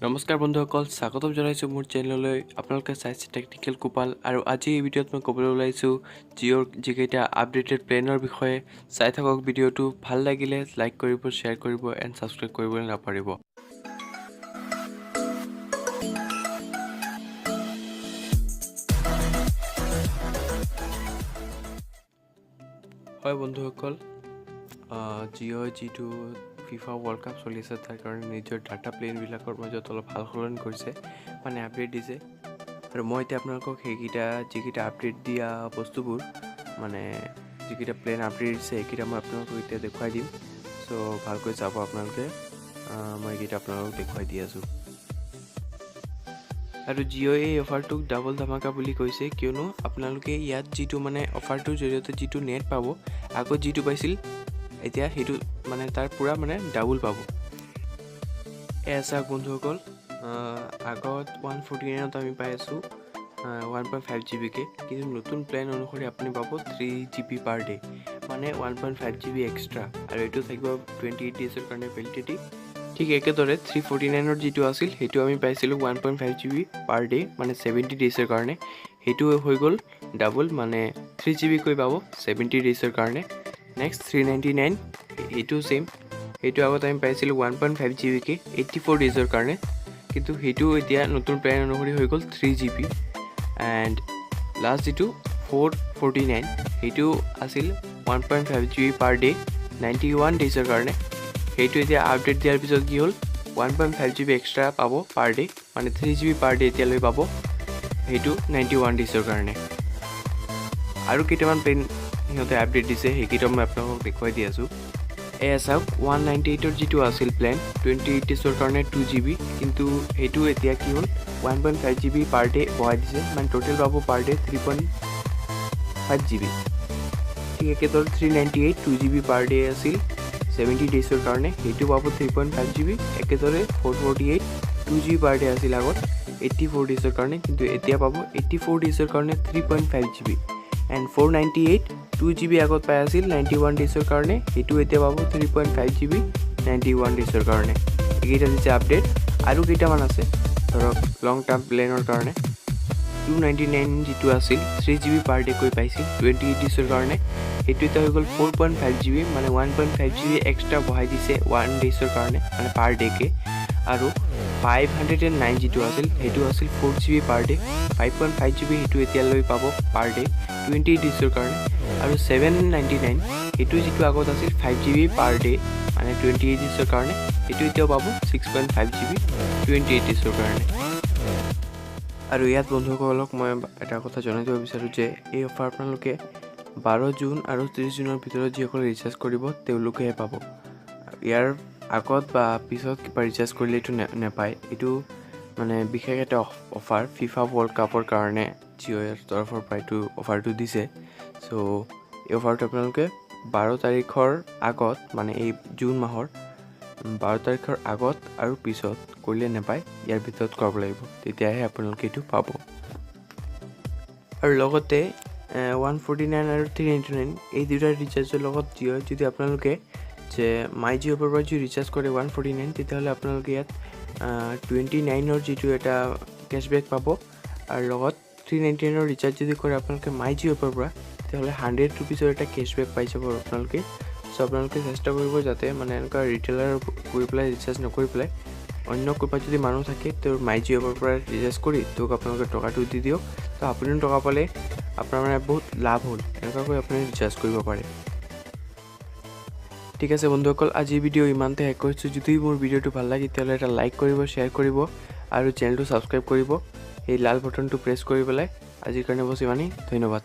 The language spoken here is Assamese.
নমস্কাৰ বন্ধুসকল, স্বাগতম জনাইছোঁ মোৰ চেনেললৈ। আপোনালোকে চাইছে টেকনিকেল গোপাল আৰু আজি এই ভিডিঅ'ত মই ক'বলৈ ওলাইছোঁ জিঅ'ৰ যিকেইটা আপডেটেড প্লেনৰ বিষয়ে। চাই থাকক ভিডিঅ'টো, ভাল লাগিলে লাইক কৰিব, শ্বেয়াৰ কৰিব এণ্ড ছাবস্ক্ৰাইব কৰিবলৈ নাপাহৰিব। হয় বন্ধুসকল, জিঅ'ই যিটো ফিফা ৱৰ্ল্ড কাপ চলি আছে তাৰ কাৰণে নিজৰ ডাটা প্লেনবিলাকৰ মাজত অলপ সাল সলনি কৰিছে, মানে আপডেট দিছে। আৰু মই এতিয়া আপোনালোকক যিকেইটা আপডেট দিয়া বস্তুবোৰ, মানে যিকেইটা প্লেন আপডেট দিছে সেইকেইটা মই আপোনালোকক এতিয়া দেখুৱাই দিম। চ' ভালকৈ চাব আপোনালোকে, মই এইকেইটা আপোনালোকক দেখুৱাই দি আছোঁ। আৰু জিঅ'ই এই অফাৰটোক ডাবল ধামাকা বুলি কৈছে, কিয়নো আপোনালোকে ইয়াত যিটো মানে অফাৰটোৰ জৰিয়তে যিটো নেট পাব, আগত যিটো পাইছিল এতিয়া সেইটো মানে তাৰ পূৰা মানে ডাবল পাব। এয়া চাওক বন্ধুসকল, আগত 149ত আমি পাই আছোঁ 1.5 GBকৈ, কিন্তু নতুন প্লেন অনুসৰি আপুনি পাব 3 GB পাৰ ডে, মানে 1.5 GB এক্সট্ৰা। আৰু এইটো থাকিব 28 ডেজৰ কাৰণে ভেলিডিটি। ঠিক একেদৰে 349ৰ যিটো আছিল সেইটো আমি পাইছিলোঁ 1.5 GB পাৰ ডে, মানে 70 ডেজৰ কাৰণে। সেইটো হৈ গ'ল ডাবল, মানে 3 GB কৈ পাব 70 ডেজৰ কাৰণে। নেক্সট 399, সেইটো ছেইম। সেইটো আগত আমি পাইছিলোঁ 1.5 GBকৈ 84 ডেজৰ কাৰণে, কিন্তু সেইটো এতিয়া নতুন প্লেন অনুসৰি হৈ গ'ল 3 GB। এণ্ড লাষ্ট যিটো 449, সেইটো আছিল 1.5 GB পাৰ ডে 91 ডেজৰ কাৰণে। সেইটো এতিয়া আপডেট দিয়াৰ পিছত কি হ'ল, 1.5 GB এক্সট্ৰা পাব পাৰ ডে, মানে 3 GB পাৰ ডে এতিয়ালৈ পাব, সেইটো 91 ডেজৰ কাৰণে। আৰু কেইটামান প্লেন সিহঁতে আপডেট দিছে, সেইকেইটা মই আপোনালোকক দেখুৱাই দি আছোঁ। এয়া চাওক, 198ৰ যিটো আছিল প্লেন 28 ডেজৰ কাৰণে 2 GB, কিন্তু সেইটো এতিয়া কি হ'ল 1.5 GB পাৰ ডে বঢ়াই দিছে, মানে টোটেল পাব পাৰ ডে 3.5 GB। ঠিক একেদৰে 398 2 GB পাৰ ডে আছিল 70 ডেজৰ কাৰণে, সেইটো পাব 3.5 GB। একেদৰে 448 2 GB পাৰ ডে আছিল আগত 84 ডেজৰ কাৰণে, কিন্তু এতিয়া পাব 84 ডেজৰ কাৰণে 3.5 GB। এণ্ড 498 2 GB আগত পাই আছিল 91 ডেজৰ কাৰণে, সেইটো এতিয়া পাব 3.5 GB 91 ডেজৰ কাৰণে। এইকেইটা দিছে আপডেট। আৰু কেইটামান আছে, ধৰক লং টাৰ্ম প্লেনৰ কাৰণে 299 যিটো আছিল 3 GB পাৰ ডে কৈ পাইছিল 28 ডেজৰ কাৰণে, সেইটো এতিয়া হৈ গ'ল 4.5 GB, মানে 1.5 GB এক্সট্ৰা বঢ়াই দিছে 1 ডেজৰ কাৰণে, মানে পাৰ ডেকে। আৰু 509 যিটো আছিল সেইটো আছিল 4 GB পাৰ ডে, 5.5 GB সেইটো এতিয়ালৈ পাব পাৰ ডে 20 ডেজৰ কাৰণে। আৰু 799 সেইটো যিটো আগত আছিল 5 GB পাৰ ডে, মানে 28 ডেজৰ কাৰণে, সেইটো এতিয়াও পাব 6.5 GB 28 ডেজৰ কাৰণে। আৰু ইয়াত বন্ধুসকলক মই এটা কথা জনাই দিব বিচাৰোঁ যে এই অফাৰ আপোনালোকে 12 জুন আৰু 30 জুনৰ ভিতৰত যিসকলে ৰিচাৰ্জ কৰিব তেওঁলোকেহে পাব। ইয়াৰ আগত বা পিছত কিবা ৰিচাৰ্জ কৰিলে এইটো নাপায়। এইটো মানে বিশেষ এটা অফাৰ ফিফা ৱৰ্ল্ড কাপৰ কাৰণে জিঅ'ৰ তৰফৰ পৰা এইটো অফাৰটো দিছে। চ' এই অফাৰটো আপোনালোকে 12 তাৰিখৰ আগত, মানে এই জুন মাহৰ 12 তাৰিখৰ আগত আৰু পিছত কৰিলে নাপায়, ইয়াৰ ভিতৰত কৰাব লাগিব, তেতিয়াহে আপোনালোকে এইটো পাব। আৰু লগতে 149 আৰু 399 এই দুটা ৰিচাৰ্জৰ লগত জিঅ'ই যদি আপোনালোকে যে মাই জিঅ'ৰ পৰা যদি ৰিচাৰ্জ কৰে 149, তেতিয়াহ'লে আপোনালোকে ইয়াত 29ৰ যিটো এটা কেশ্ববেক পাব। আৰু লগত 399ৰ ৰিচাৰ্জ যদি কৰে আপোনালোকে মাই জিঅ'ৰ পৰা, তেতিয়াহ'লে 100 ৰুপিজৰ এটা কেশ্ববেক পাই যাব আপোনালোকে। চ' আপোনালোকে চেষ্টা কৰিব যাতে মানে এনেকুৱা ৰিটেইলাৰ গৈ পেলাই ৰিচাৰ্জ নকৰি পেলাই অন্য ক'ৰবাত যদি মানুহ থাকে তেওঁৰ মাই জিঅ'ৰ পৰা ৰিচাৰ্জ কৰি তেওঁক আপোনালোকে টকাটো দি দিয়ক, তো আপুনিও টকা পালে, আপোনাৰ মানে বহুত লাভ হ'ল। এনেকুৱাকৈ আপুনি ৰিচাৰ্জ কৰিব পাৰে। ঠিক আছে বন্ধুসকল, আজিৰ ভিডিঅ' ইমানতে শেষ কৰিছোঁ। যদি মোৰ ভিডিঅ'টো ভাল লাগে তেতিয়াহ'লে এটা লাইক কৰিব, শ্বেয়াৰ কৰিব আৰু চেনেলটো ছাবস্ক্ৰাইব কৰিব। এই লাল বটনটো প্ৰেছ কৰি পেলাই। আজিৰ কাৰণে বছ ইমানেই, ধন্যবাদ।